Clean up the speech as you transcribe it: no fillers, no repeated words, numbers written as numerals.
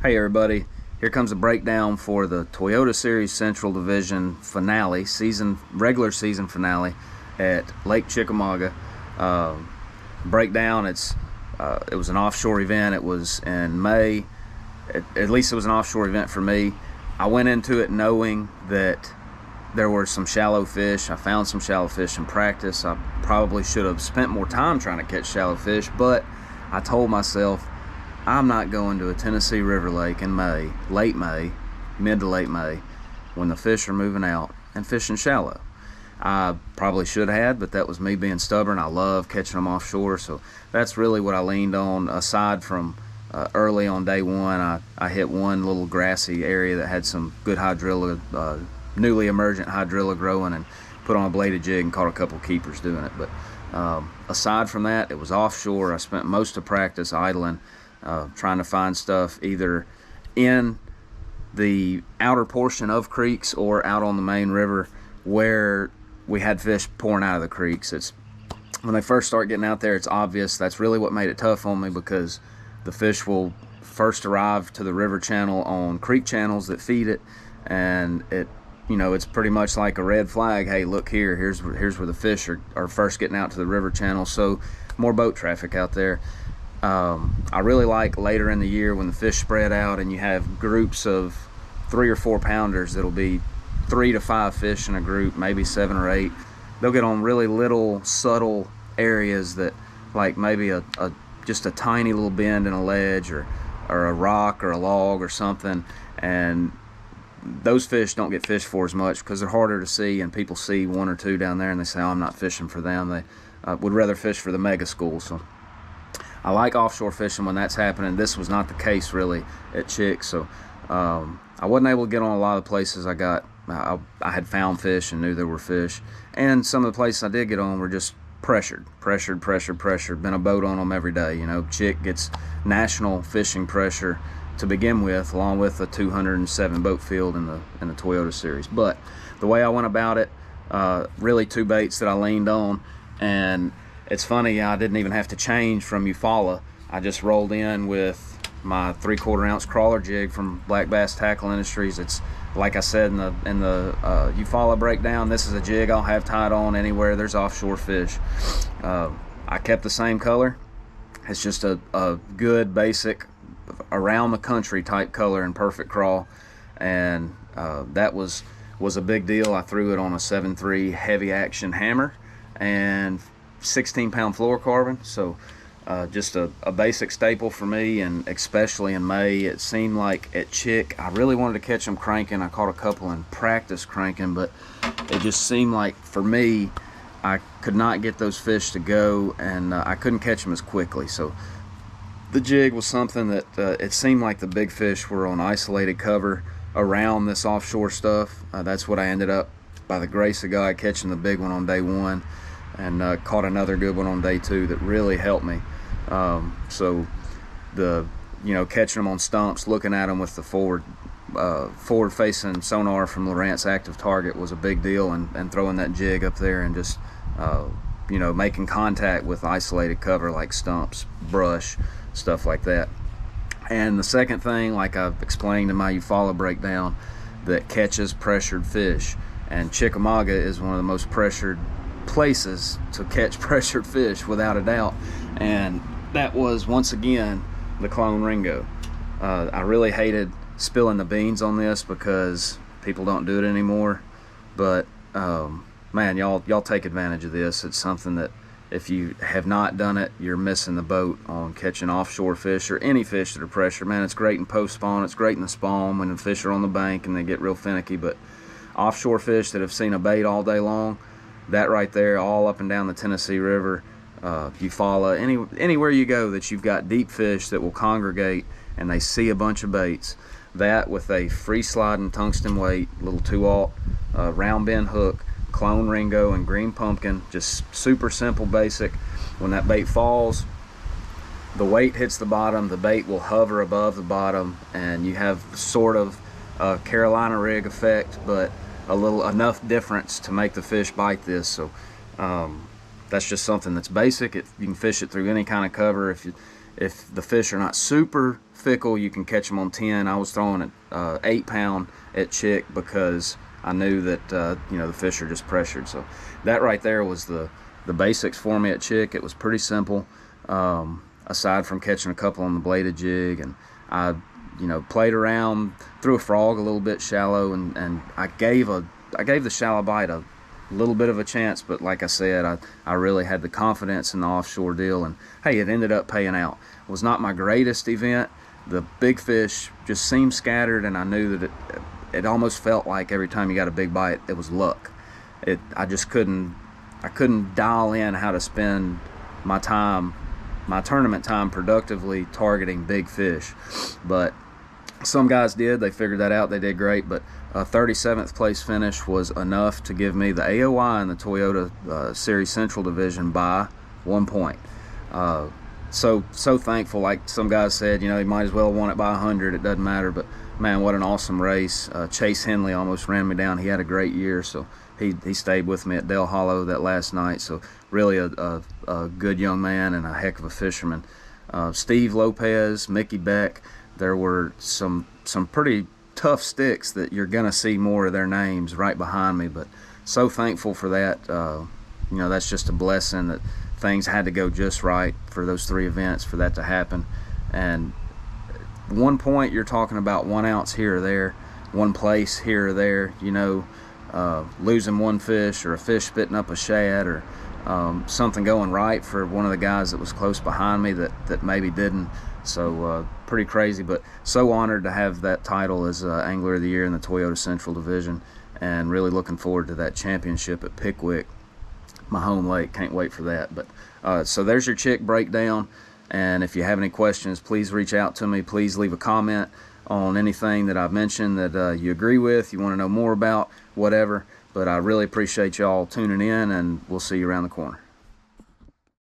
Hey everybody, here comes a breakdown for the Toyota Series Central Division finale, regular season finale at Lake Chickamauga. Breakdown, it was an offshore event. It was in May. At least it was an offshore event for me. I went into it knowing that there were some shallow fish. I found some shallow fish in practice. I probably should have spent more time trying to catch shallow fish, but I told myself, I'm not going to a Tennessee River lake in May, mid to late May, when the fish are moving out and fishing shallow. I probably should have, but that was me being stubborn. I love catching them offshore, so that's really what I leaned on. Aside from early on day one, I hit one little grassy area that had some good hydrilla, newly emergent hydrilla growing, and put on a bladed jig and caught a couple keepers doing it. But aside from that, it was offshore. I spent most of practice idling, trying to find stuff either in the outer portion of creeks or out on the main river where we had fish pouring out of the creeks. It's when they first start getting out there, it's obvious. That's really what made it tough on me, because the fish will first arrive to the river channel on creek channels that feed it, and it's pretty much like a red flag. Hey, look here, here's where the fish are first getting out to the river channel. So more boat traffic out there. I really like later in the year when the fish spread out and you have groups of 3 or 4 pounders. That'll be 3 to 5 fish in a group, maybe 7 or 8. They'll get on really little subtle areas that, like maybe just a tiny little bend in a ledge or a rock or a log or something, and those fish don't get fished for as much because they're harder to see, and people see 1 or 2 down there and they say, oh, I'm not fishing for them. They would rather fish for the mega school. So I like offshore fishing when that's happening. This was not the case really at Chick, so I wasn't able to get on a lot of the places I had found fish and knew there were fish, and some of the places I did get on were just pressured. Been a boat on them every day. Chick gets national fishing pressure to begin with, along with a 207 boat field in the Toyota Series. But the way I went about it, really 2 baits that I leaned on, and it's funny, I didn't even have to change from Eufaula. I just rolled in with my 3/4 ounce crawler jig from Black Bass Tackle Industries. It's like I said in the Eufaula breakdown, this is a jig I'll have tied on anywhere there's offshore fish. I kept the same color. It's just a good basic around the country type color and perfect crawl, and that was a big deal. I threw it on a 7.3 heavy action hammer and 16-pound fluorocarbon, so just a basic staple for me. And especially in May, it seemed like at Chick, I really wanted to catch them cranking. I caught a couple in practice cranking, but it just seemed like for me I could not get those fish to go, and I couldn't catch them as quickly. So the jig was something that it seemed like the big fish were on isolated cover around this offshore stuff. That's what I ended up, by the grace of God, catching the big one on day 1, and caught another good one on day 2 that really helped me. So catching them on stumps, looking at them with the forward facing sonar from Lowrance Active Target was a big deal, and throwing that jig up there and just making contact with isolated cover like stumps, brush, stuff like that. And the second thing, like I've explained in my Eufaula breakdown, that catches pressured fish, and Chickamauga is one of the most pressured places to catch pressured fish without a doubt, and that was once again the clone Ringo. I really hated spilling the beans on this because people don't do it anymore, but man, y'all take advantage of this. It's something that if you have not done it, you're missing the boat on catching offshore fish or any fish that are pressured. Man, it's great in post spawn, it's great in the spawn when the fish are on the bank and they get real finicky, but offshore fish that have seen a bait all day long, that right there, all up and down the Tennessee River, Eufaula, anywhere you go that you've got deep fish that will congregate and they see a bunch of baits, that with a free sliding tungsten weight, little 2/0 round bend hook, clone Ringo and green pumpkin, just super simple basic. When that bait falls, the weight hits the bottom, the bait will hover above the bottom, and you have sort of a Carolina rig effect, but enough difference to make the fish bite this. So that's just something that's basic. You can fish it through any kind of cover. If if the fish are not super fickle, you can catch them on 10. I was throwing at 8 pound at Chick because I knew that you know, the fish are just pressured. So that right there was the basics for me at Chick. It was pretty simple, aside from catching a couple on the bladed jig, and I, you know, played around, threw a frog a little bit shallow, and I gave the shallow bite a little bit of a chance, but like I said, I really had the confidence in the offshore deal, and hey, it ended up paying out. It was not my greatest event. The big fish just seemed scattered, and I knew that it almost felt like every time you got a big bite, it was luck. I just couldn't dial in how to spend my time, my tournament time, productively targeting big fish. But some guys did. They figured that out. They did great. But a 37th place finish was enough to give me the AOI in the Toyota Series Central Division by 1 point. So thankful. Like some guys said, you know, you might as well have won it by 100. It doesn't matter. But man, what an awesome race. Chase Henley almost ran me down. He had a great year, so he stayed with me at Del Hollow that last night. So really a good young man and a heck of a fisherman. Steve Lopez, Mickey Beck. There were some pretty tough sticks that you're gonna see more of their names right behind me, but so thankful for that. You know, that's just a blessing that things had to go just right for those 3 events for that to happen. And 1 point, you're talking about 1 ounce here or there, 1 place here or there, you know, losing 1 fish, or a fish spitting up a shad, or something going right for one of the guys that was close behind me that maybe didn't. So pretty crazy, but so honored to have that title as Angler of the Year in the Toyota Central Division, and really looking forward to that championship at Pickwick, my home lake. Can't wait for that. But so there's your Chick breakdown, and if you have any questions, please reach out to me. Please leave a comment on anything that I've mentioned that you agree with, you want to know more about, whatever. But I really appreciate y'all tuning in, and we'll see you around the corner.